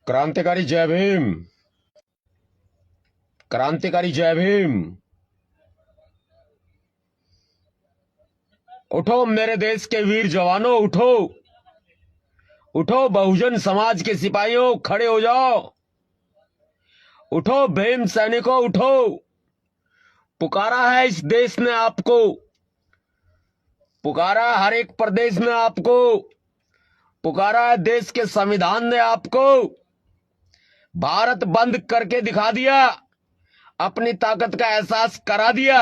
क्रांतिकारी जय भीम। क्रांतिकारी जय भीम। उठो मेरे देश के वीर जवानों, उठो उठो बहुजन समाज के सिपाहियों, खड़े हो जाओ। उठो भीम सैनिकों, उठो। पुकारा है इस देश ने आपको, पुकारा हर एक प्रदेश ने आपको, पुकारा है देश के संविधान ने आपको। भारत बंद करके दिखा दिया, अपनी ताकत का एहसास करा दिया,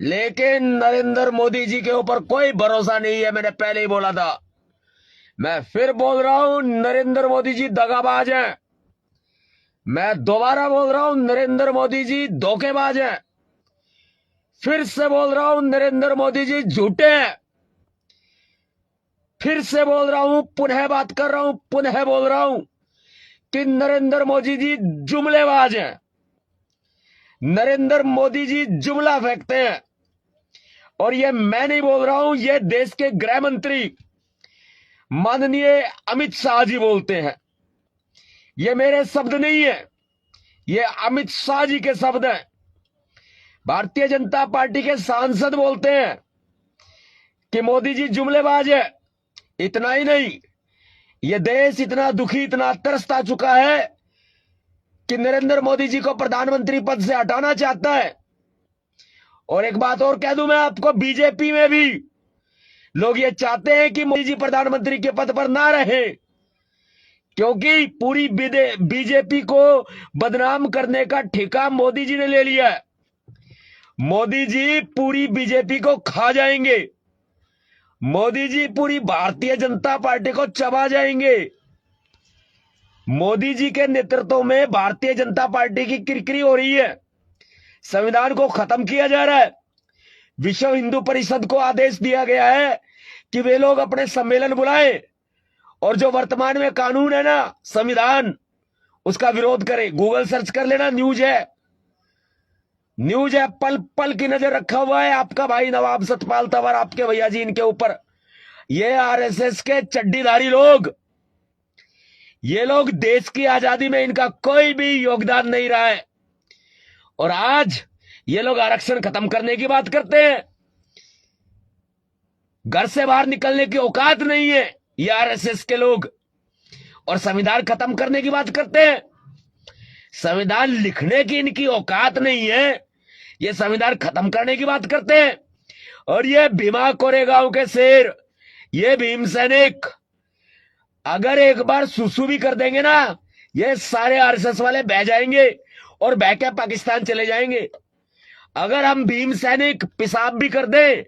लेकिन नरेंद्र मोदी जी के ऊपर कोई भरोसा नहीं है। मैंने पहले ही बोला था, मैं फिर बोल रहा हूं, नरेंद्र मोदी जी दगाबाज हैं। मैं दोबारा बोल रहा हूं, नरेंद्र मोदी जी धोखेबाज हैं। फिर से बोल रहा हूं, नरेंद्र मोदी जी झूठे हैं। फिर से बोल रहा हूं, पुनः बात कर रहा हूं, पुनः बोल रहा हूं कि नरेंद्र मोदी जी जुमलेबाज हैं। नरेंद्र मोदी जी जुमला फेंकते हैं। और ये मैं नहीं बोल रहा हूं, ये देश के गृह मंत्री माननीय अमित शाह जी बोलते हैं। ये मेरे शब्द नहीं है, ये अमित शाह जी के शब्द हैं। भारतीय जनता पार्टी के सांसद बोलते हैं कि मोदी जी जुमलेबाज है। इतना ही नहीं, ये देश इतना दुखी, इतना तरसता चुका है कि नरेंद्र मोदी जी को प्रधानमंत्री पद से हटाना चाहता है। और एक बात और कह दूं मैं आपको, बीजेपी में भी लोग ये चाहते हैं कि मोदी जी प्रधानमंत्री के पद पर ना रहे, क्योंकि पूरी बीजेपी को बदनाम करने का ठेका मोदी जी ने ले लिया है। मोदी जी पूरी बीजेपी को खा जाएंगे, मोदी जी पूरी भारतीय जनता पार्टी को चबा जाएंगे। मोदी जी के नेतृत्व में भारतीय जनता पार्टी की किरकिरी हो रही है। संविधान को खत्म किया जा रहा है। विश्व हिंदू परिषद को आदेश दिया गया है कि वे लोग अपने सम्मेलन बुलाएं और जो वर्तमान में कानून है ना, संविधान, उसका विरोध करें। गूगल सर्च कर लेना, न्यूज है, न्यूज है। पल पल की नजर रखा हुआ है आपका भाई नवाब सतपाल तंवर, आपके भैया जी इनके ऊपर। ये आरएसएस के चड्डीधारी लोग, ये लोग देश की आजादी में इनका कोई भी योगदान नहीं रहा है। और आज ये लोग आरक्षण खत्म करने की बात करते हैं। घर से बाहर निकलने की औकात नहीं है ये आरएसएस के लोग, और संविधान खत्म करने की बात करते हैं। संविधान लिखने की इनकी औकात नहीं है, ये संविधान खत्म करने की बात करते हैं। और ये भीमा कोरेगांव के शेर, ये भीम सैनिक, अगर एक बार सुसु भी कर देंगे ना, ये सारे आरएसएस वाले बह जाएंगे और बह के पाकिस्तान चले जाएंगे। अगर हम भीम सैनिक पेशाब भी कर दें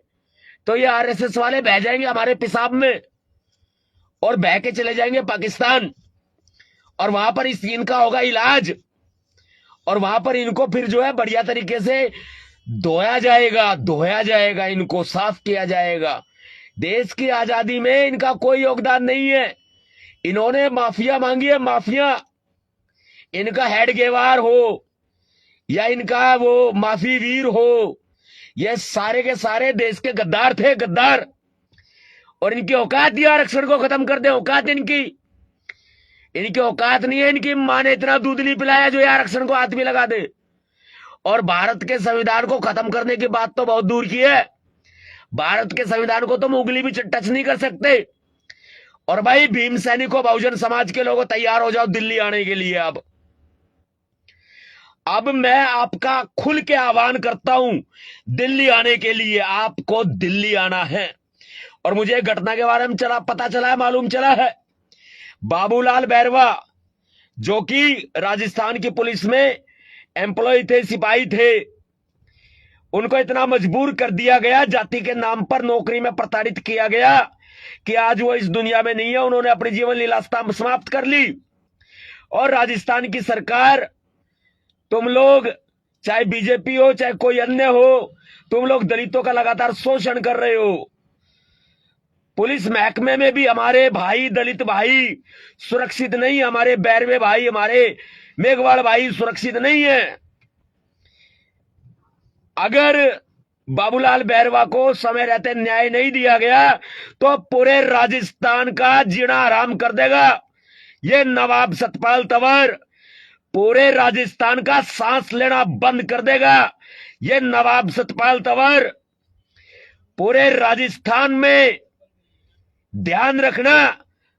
तो ये आरएसएस वाले बह जाएंगे हमारे पेशाब में और बह के चले जाएंगे पाकिस्तान। और वहां पर इस इनका होगा इलाज, और वहां पर इनको फिर जो है बढ़िया तरीके से धोया जाएगा, इनको साफ किया जाएगा। देश की आजादी में इनका कोई योगदान नहीं है। इन्होंने माफिया मांगी है, माफिया। इनका हेड गेवार हो या इनका वो माफी वीर हो, ये सारे के सारे देश के गद्दार थे, गद्दार। और इनकी औकात ही आरक्षण को खत्म कर दे, औकात इनकी औकात नहीं है। इनकी मां ने इतना दूध नहीं पिलाया जो ये आरक्षण को हाथ में लगा दे। और भारत के संविधान को खत्म करने की बात तो बहुत दूर की है। भारत के संविधान को तुम उंगली भी टच नहीं कर सकते। और भाई भीम सैनिकों, बहुजन समाज के लोगों, तैयार हो जाओ दिल्ली आने के लिए। अब मैं आपका खुल के आह्वान करता हूं दिल्ली आने के लिए। आपको दिल्ली आना है। और मुझे घटना के बारे में पता चला है, मालूम चला है, बाबूलाल बैरवा जो कि राजस्थान की पुलिस में एम्प्लॉय थे, सिपाही थे, उनको इतना मजबूर कर दिया गया, जाति के नाम पर नौकरी में प्रताड़ित किया गया कि आज वो इस दुनिया में नहीं है। उन्होंने अपनी जीवन लीला समाप्त कर ली। और राजस्थान की सरकार, तुम लोग चाहे बीजेपी हो चाहे कोई अन्य हो, तुम लोग दलितों का लगातार शोषण कर रहे हो। पुलिस महकमे में भी हमारे भाई, दलित भाई सुरक्षित नहीं, हमारे बैरवे भाई, हमारे मेघवाल भाई सुरक्षित नहीं है। अगर बाबूलाल बैरवा को समय रहते न्याय नहीं दिया गया तो पूरे राजस्थान का जीना हराम कर देगा। ये नवाब सतपाल तंवर पूरे राजस्थान का सांस लेना बंद कर देगा। ये नवाब सतपाल तंवर पूरे राजस्थान में, ध्यान रखना,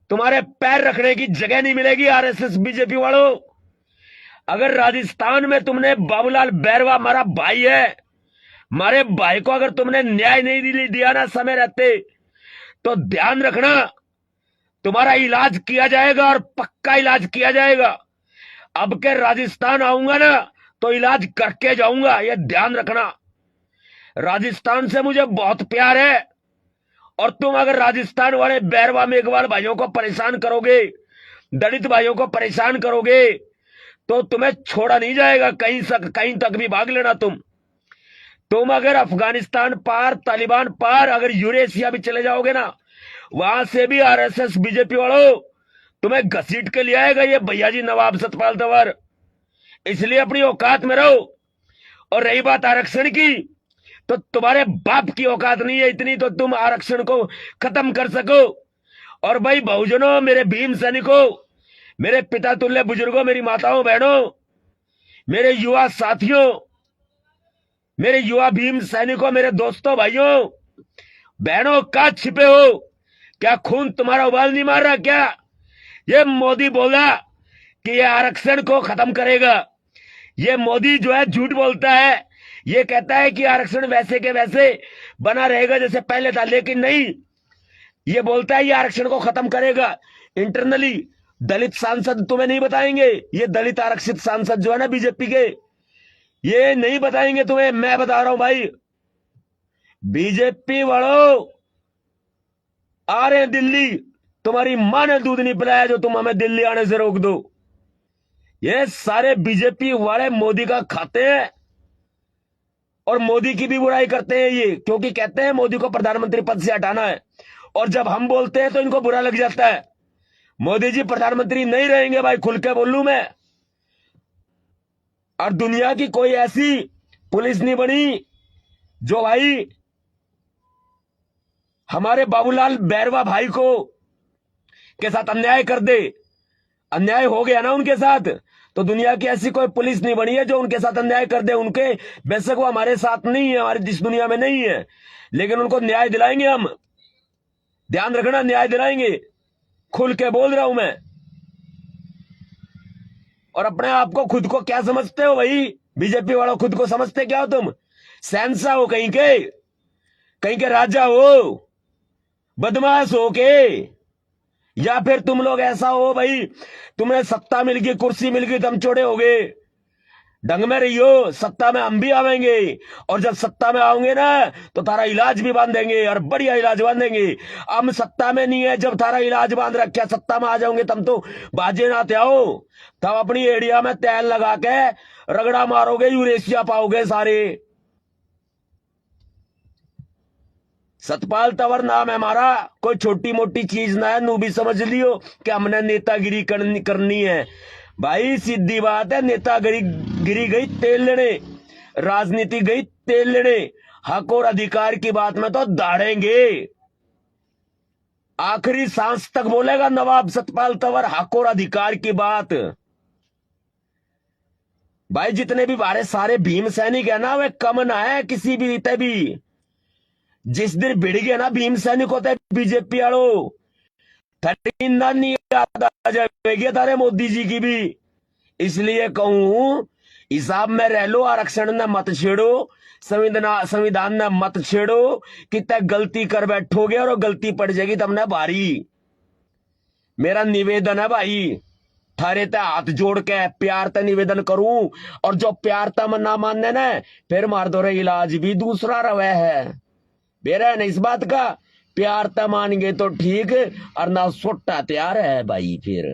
तुम्हारे पैर रखने की जगह नहीं मिलेगी आरएसएस बीजेपी वालों। अगर राजस्थान में तुमने बाबूलाल बैरवा हमारा भाई है, हमारे भाई को अगर तुमने न्याय नहीं दिया ना समय रहते, तो ध्यान रखना तुम्हारा इलाज किया जाएगा और पक्का इलाज किया जाएगा। अब के राजस्थान आऊंगा ना तो इलाज करके जाऊंगा, यह ध्यान रखना। राजस्थान से मुझे बहुत प्यार है, और तुम अगर राजस्थान वाले बैरवा मेघवाल भाइयों को परेशान करोगे, दलित भाइयों को परेशान करोगे, तो तुम्हें छोड़ा नहीं जाएगा। कहीं तक भी भाग लेना तुम अगर अफगानिस्तान पार, तालिबान पार, अगर यूरेशिया भी चले जाओगे ना, वहां से भी आरएसएस बीजेपी वालों तुम्हें घसीट के ले आएगा ये भैया जी नवाब सतपाल तंवर। इसलिए अपनी औकात में रहो। और रही बात आरक्षण की, तो तुम्हारे बाप की औकात नहीं है इतनी तो तुम आरक्षण को खत्म कर सको। और भाई बहुजनों, मेरे भीम सैनिकों, मेरे पिता तुल्य बुजुर्गों, मेरी माताओं बहनों, मेरे युवा साथियों, मेरे युवा भीम सैनिकों, मेरे दोस्तों, भाइयों बहनों, का छिपे हो? क्या खून तुम्हारा उबाल नहीं मार रहा क्या? ये मोदी बोला कि ये आरक्षण को खत्म करेगा। ये मोदी जो है झूठ बोलता है। ये कहता है कि आरक्षण वैसे के वैसे बना रहेगा जैसे पहले था, लेकिन नहीं, ये बोलता है ये आरक्षण को खत्म करेगा। इंटरनली दलित सांसद तुम्हें नहीं बताएंगे, ये दलित आरक्षित सांसद जो है ना बीजेपी के, ये नहीं बताएंगे तुम्हें। मैं बता रहा हूं भाई, बीजेपी वालों आ रहे हैं दिल्ली, तुम्हारी मां ने दूध नहीं पिलाया जो तुम हमें दिल्ली आने से रोक दो। ये सारे बीजेपी वाले मोदी का खाते हैं और मोदी की भी बुराई करते हैं ये, क्योंकि कहते हैं मोदी को प्रधानमंत्री पद से हटाना है। और जब हम बोलते हैं तो इनको बुरा लग जाता है। मोदी जी प्रधानमंत्री नहीं रहेंगे भाई, खुल के बोलूं मैं। और दुनिया की कोई ऐसी पुलिस नहीं बनी जो भाई हमारे बाबूलाल बैरवा भाई को के साथ अन्याय कर दे। अन्याय हो गया ना उनके साथ, तो दुनिया की ऐसी कोई पुलिस नहीं बनी है जो उनके साथ अन्याय कर दे। उनके बेशक वो हमारे साथ नहीं है, हमारी जिस दुनिया में नहीं है, लेकिन उनको न्याय दिलाएंगे हम। ध्यान रखना, न्याय दिलाएंगे, खुल के बोल रहा हूं मैं। और अपने आप को, खुद को क्या समझते हो भाई बीजेपी वालों? खुद को समझते क्या हो तुम? शहंशाह हो कहीं के राजा हो, बदमाश हो के? या फिर तुम लोग ऐसा हो भाई, तुम्हें सत्ता मिल गई, कुर्सी मिल गई, दम चौड़े हो गए? ढंग में रहियो, सत्ता में हम भी आवेंगे, और जब सत्ता में आओगे ना तो तारा इलाज भी बांधेंगे, और बढ़िया इलाज बांधेंगे। हम सत्ता में नहीं है, जब तारा इलाज बांध रखा, सत्ता में आ जाओगे तब तो बाजे ना आओ, तब अपनी एड़िया में तेल लगा के रगड़ा मारोगे, यूरेशिया पाओगे सारे। सतपाल तंवर नाम है हमारा, कोई छोटी मोटी चीज ना है। नू भी समझ लियो कि हमने नेतागिरी करनी है भाई। सीधी बात है, नेतागिरी गई तेल लेने, राजनीति गई तेल लेने। हक और अधिकार की बात में तो दाड़ेंगे, आखिरी सांस तक बोलेगा नवाब सतपाल तंवर हक और अधिकार की बात। भाई जितने भी बारे सारे भीम सैनिक है ना, वे कम ना है किसी भी रीते भी। जिस दिन भिड़ गया ना भीम सैनिक होते बीजेपी वालों, थर्टी नहीं याद आ जाएगी तारे मोदी जी की भी। इसलिए कहूं, हिसाब में रह लो, आरक्षण ने मत छेड़ो, संविधान ने मत छेड़ो। कि तय गलती कर बैठोगे और गलती पड़ जाएगी तुमने भारी। मेरा निवेदन है भाई, थारे ते हाथ जोड़ के प्यार ते निवेदन करूं, और जो प्यार तम ना मानने ने फिर मार दो रे, इलाज भी दूसरा रवे है। बेरा नहीं इस बात का, प्यार त मान गए तो ठीक, और ना सोटा तैयार है भाई फिर।